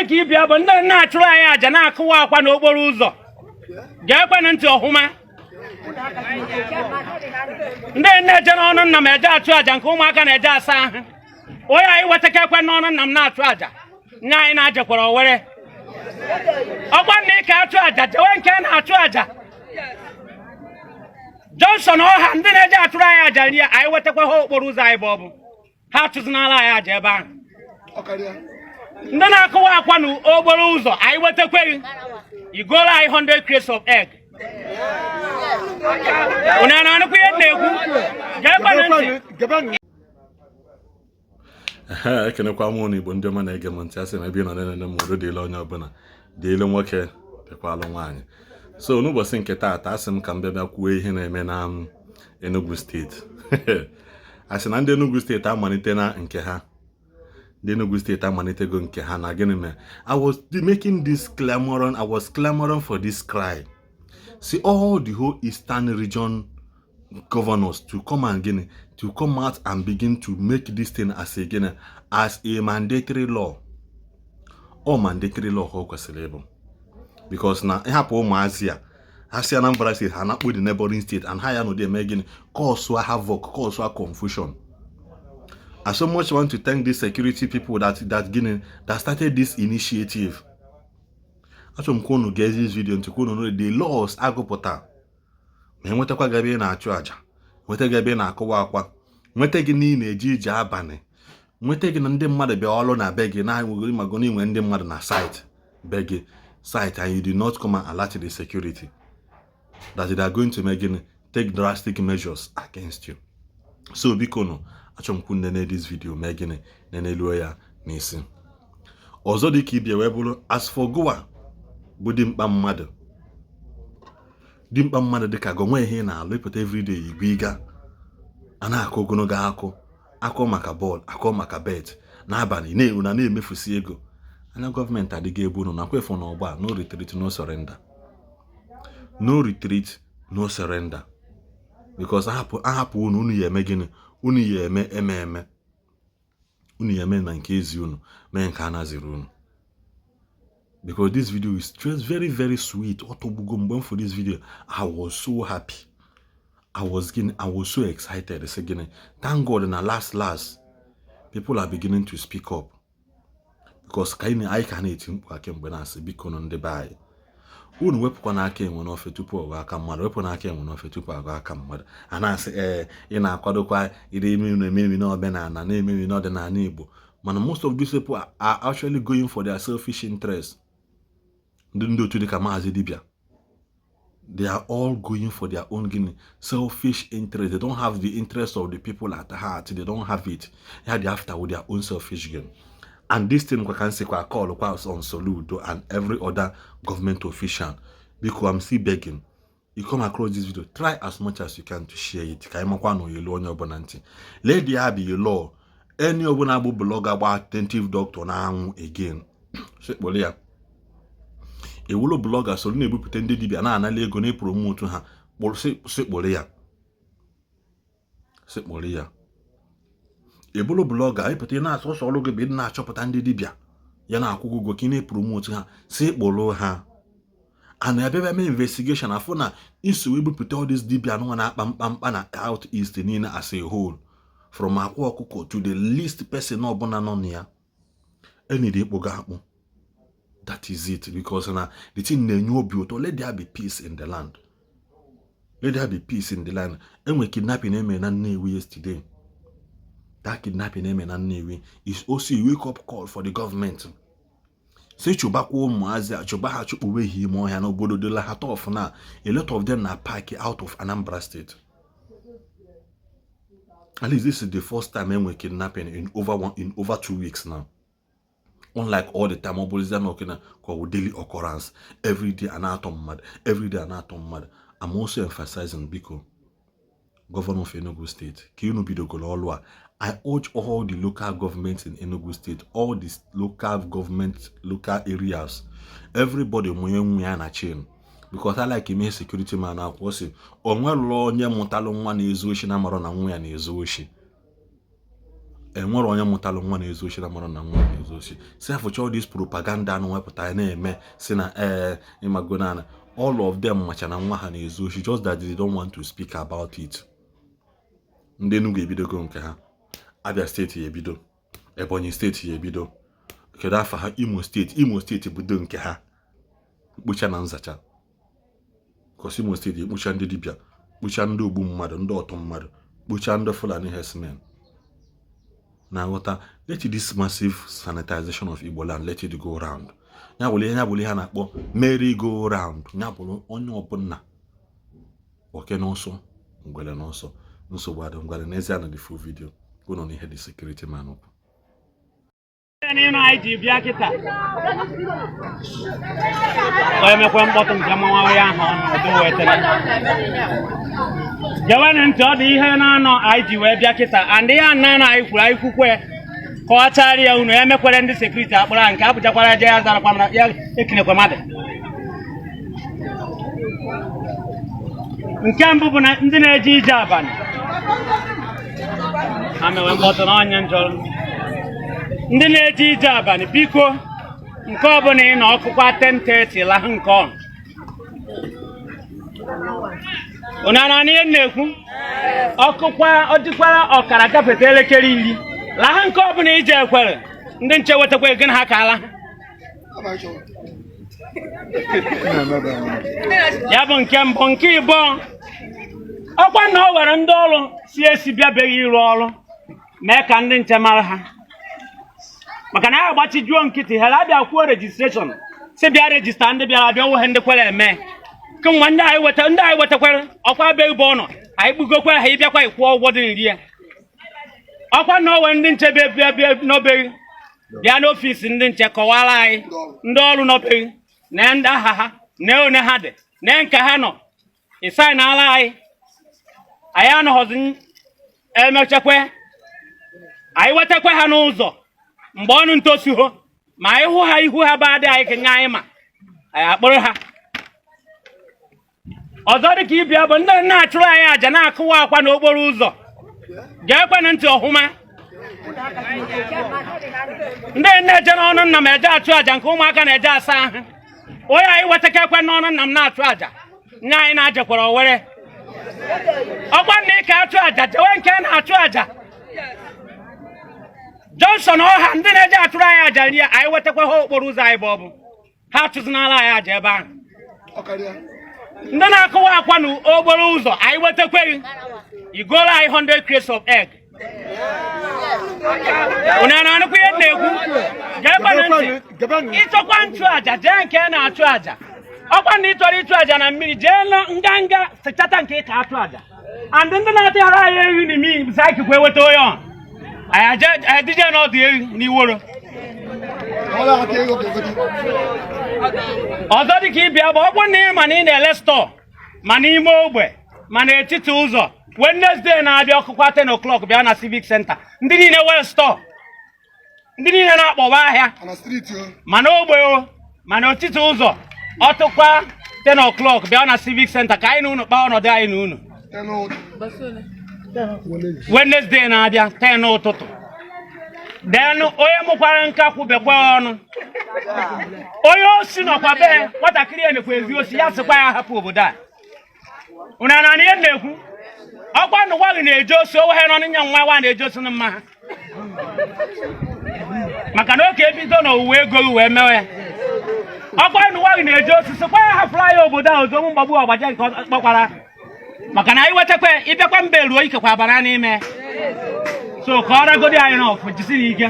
nke ibia bụ ndị na-achụrụ anyị aja na-akụwa akwa n'okporo ụzọ ga-ekwe ntị ọhụma ndị na-eje n'ọnụ nna m eje achụ aja nke ụmụaka na-eje asa ahụ onye anyị wetakekwe n'ọnụ nna m na-achụ aja nye anyị na-ajekwara owere ọkwa ndị ka achụ aja jewe nke na-achụ aja Johnson ọha ndị na-eje achụrụ anyị aja rie anyị wetakwa ha okporo ụzọ anyị bụ ọ bụ ha achụzinala anyị aja ebe ahụ ndị na-akụwa akwa n'okporo ụzọ anyị wetakweghị igoro anyị 100 crates of egg unu na-anụkwa ihe na-ekwu ga-ekwe ntị ekenekwa m Igbo ndị ọma na-ege m ntị asị na ebe nọ na-enene m udo dịle onye ọbụla dịle nwoke dịkwalụ nwaanyị. So n'ụbọchị nke taata asị m ka m bịa kwuo ihe na-eme na Enugu steeti asị na ndị Enugu steeti amalite na nke ha ndị Enugu steeti amalitego nke ha na gịnị mere I was making this clamoring, I was clamoring for this cry. See all the whole eastern region governors to come and to come out and begin to make this thing as a mandatory law. Or mandatory law how kwesịrị because now I have Asia Anambra state and not with the neighboring state and how no they making cause havoc, cause confusion. I so much want to thank these security people that started this initiative. Achọrọ m ka unu gee this video ntị ka unu know the laws agụpụta ma enwetakwa gị ebe na-achụ aja, nweta gị ebe na-akụwa akwa, nweta gị na eji ije abalị, nweta gị na ndị mmadụ bịa ọlụ na be gị na-enweghị mago inwe ndị mmadụ na site be gị site and you did not come and alert the security that they are going to take drastic measures against you. So biko no achọrọ m ka unu nene this video mee gịnị neneluo ya n'isi. Ọzọ dị ka ibia wee bụrụ as for Goa bụ dimkpa mmadụ dịka gonwe ihe na-alụ ịpụta everyday igwe ịga a na-akụ ogologo akụ maka bọọlụ, akụ maka bet n'abalị na-eru na na-emefusi ego. Anya gọọmenti adịghị ebu unu na kwefu n'ọgba no retreat no surrender, no retreat no surrender because ahapụ unu ya eme gịnị, unu ya eme unu ya eme na nke ezi unu mee nke a naziri unu. Because this video is just very, very sweet. For this video, I was so happy. I was so excited. Thank God in the last, people are beginning to speak up. Because I can't eat when I say because on the buy. Unu wepụ na aka enwe n'ofe tupu ọ aka mmadụ, wepụ na aka enwe n'ofe tupu ọ aka mmadụ. A na-asị ị na-akwadokwa ire eme na omenala na-eme n'ọdịnala Igbo. But most of these people are actually going for their selfish interests. They are all going for their own selfish interest. They don't have the interest of the people at heart. They don't have it. They are after with their own selfish gain. And this thing we can say I call on Soludo and every other government official. Because I'm still begging. You come across this video, try as much as you can to share it. Let there be a law. Any openable blogger about attentive doctor now again. A wolo blogger so na ebupute ndị dibia na anala ego na promote ha sekpole ya. A wolo blogger ipute na asọsọ ọlụ gị bụ na achọpụta ndị dibia ya na akwụgo go kine promote ha sekpolo ha. And ebe me investigation afọ na iso ebupute all this dibia no na akpa mkpamkpa na out east niile as a whole from akwa ọkụkọ to the least person ọbụla nọ na ya enide ikpoga akpụ. That is it, because the thing let there be peace in the land. Let there be peace in the land. And we kidnapping yesterday. That kidnapping is also a wake-up call for the government. Say Chubako Mazia, Chubaha Chupuwe Himo, and Obodo de la Hatof now. A lot of them are packing out of Anambra State. At least this is the first time we're kidnapping in over 2 weeks now. Unlike all the time, daily occurrence, every day an atom mad, I'm also emphasizing Biko, Governor of Enugu State, I urge all the local governments in Enugu State, all these local areas, everybody chain. Because I like him security man, I was saying, on well law, near Montalo one is wishing I'm on a enwere onye mụtalụ nwa na-ezu oshi na mara na nwa na-ezu oshi si afụcha all this propaganda na wepụta na-eme si na ịmagonana all of them macha na nwa ha na-ezu oshi just that they don't want to speak about it. Ndị Enugu ebidogo nke ha, Abia steeti ya ebido, Ebonyi steeti ya ebido, kedu afa ha? Imo steeti budo nke ha mkpocha na nzacha. Because Imo steeti ekpocha ndị dibịa, kpocha ndị ogbu mmadụ, ndị ọtọ mmadụ, kpocha ndị Fulani herdsmen. Now, let this massive sanitization of Igbo land, let it go round. Nyabuli ha na-akpọ merry go round. Nyabulu onye ọbụla oke n'ọsọ ngwele n'ọsọ nsogbu adị ngwale n'ezie na the full video go on ihe the security man okwu. Anyị bịa kịta onye mekwe mkpọtụ nke mmanwa ya ahụ ọnọdụ wetara jewenụ ntị ọ dị ihe na-anọ anyị ji wee bịa kịta and ihe anọ anyị kwuru anyị kwukwe ka ọ chara ya unu emekwere ndị sekuriti akpọrọ nke apụchakwara je ya zarakwa ya ekinekwa mmadụ. Nke mbụ bụ na ndị na-eje ije abalị ha mewe mkpọtụ na onye njọrọ. Ndị na-eje ije abalị biko nke ọbụla ị na ọkụkwa 10:30 lahụ nke ọnụ ụnana n'ihe na-ekwu ọkụkwa ọ dịkwara ọkara gafete elekere 10 lahụ nke ọbụla ije ekwere ndị nche wetakwa ego ha ka ala ya bụ nke mbụ. Nke ịbụọ ọkwa na o were ndị ọrụ si esi bịabeghị ịrụ ọrụ mee ka ndị nche mara ha maka na ha agbachijuo nkịtị ha abịa kwuo rejistreshọn si bịa rejista ndị bịara abịa wohe ndị kwere eme kemgbe ndị anyị wetakwara ọkwa be ebe ọ nọ anyị kpugokwara ha ịbịakwa ịkwụọ ụgwọ dị nri ya. Ọkwa na owe ndị nche bịa n'obeghị bịa n'ofisi ndị nche kọwara anyị ndị ọrụ n'obeghị na ndị aha ha na one ha dị na nke ha nọ ịsa na ala anyị anọghọzi emechekwe anyị wetakwa ha n'ụzọ mgbe ọnụ ntosu ho ma anyị hụ ha ihu ha ba dị anyị kenye anyị ma anyị akpọrọ ha ọzọ dị ka ịbịa bụ ndị na-achụrụ anyị aja na-akụwa akwa n'okporo ụzọ ga-ekwenụ ntị ọhụma. Ndị na-eje n'ọnụ nna m eje achụ aja nke ụmụaka na-eje asa ahụ onye anyị wetakwa ekwe n'ọnụ nna m na-achụ aja nye anyị na-ajekwara owere ọkwa na ịka achụ aja jewe nke na-achụ aja Johnson ọha ndị na-eje achụrụ anyị aja nri anyị wetakwa ha okporo ụzọ anyị bụ ọ bụ ha achụzinala anyị aja ebe ahụ. Ndị na-akụwa akwa n'okporo ụzọ anyị wetakweghị igoro anyị 100 crates of egg. Ụnana anụkwa ihe na-ekwu ga-ekwenụ ntị ịchọkwa nchụ aja jee nke na-achụ aja ọkwa na ịchọrọ ịchụ aja na mmiri jee nganga sechata nke ịka achụ aja and ndị na-atịghara anyị ehi n'imi bụsaikikwa eweta onye ọ anyị adịje n'ọdụ ehi n'iworo. Ọzọ dị ka ịbịa bụ ọkwa na ị ma na ị na-ele stọọ ma n'ime ogbe ma n'etiti ụzọ Wednesday na-abịa ọkụkwa 10 o'clock bịa na civic center ndị niile were stọọ ndị niile na-akpọba ahịa ma n'ogbe o ma n'etiti ụzọ ọtụkwa 10 o'clock bịa na civic center ka anyị na unu kpaa ọnọdụ anyị na unu. Wednesday na-abịa 10 ụtụtụ then onye mụkwara nka kwubekwa ọnụ onye osi nọkwa be nwatakịrị enekwa ezi osi ya sịkwa ya hapụ obodo a. Ụnana na ihe na-ekwu ọkwa na ụwa gị na-eje osi owe nọ nya nwa nwa na-eje osi na mma ha maka na oke ebido na owuwe ego gị wee mewe ya. Ọkwa na ụwa gị na-eje osi sịkwa ya hapụrụ anyị obodo a ozo mgbagbu ọgbaja nke kpọkwara maka na anyị wetakwa ịbịakwa mbe ruo ikekwa abara n'ime so ka ọ ragodi anyị n'ọfụ jisi n'ike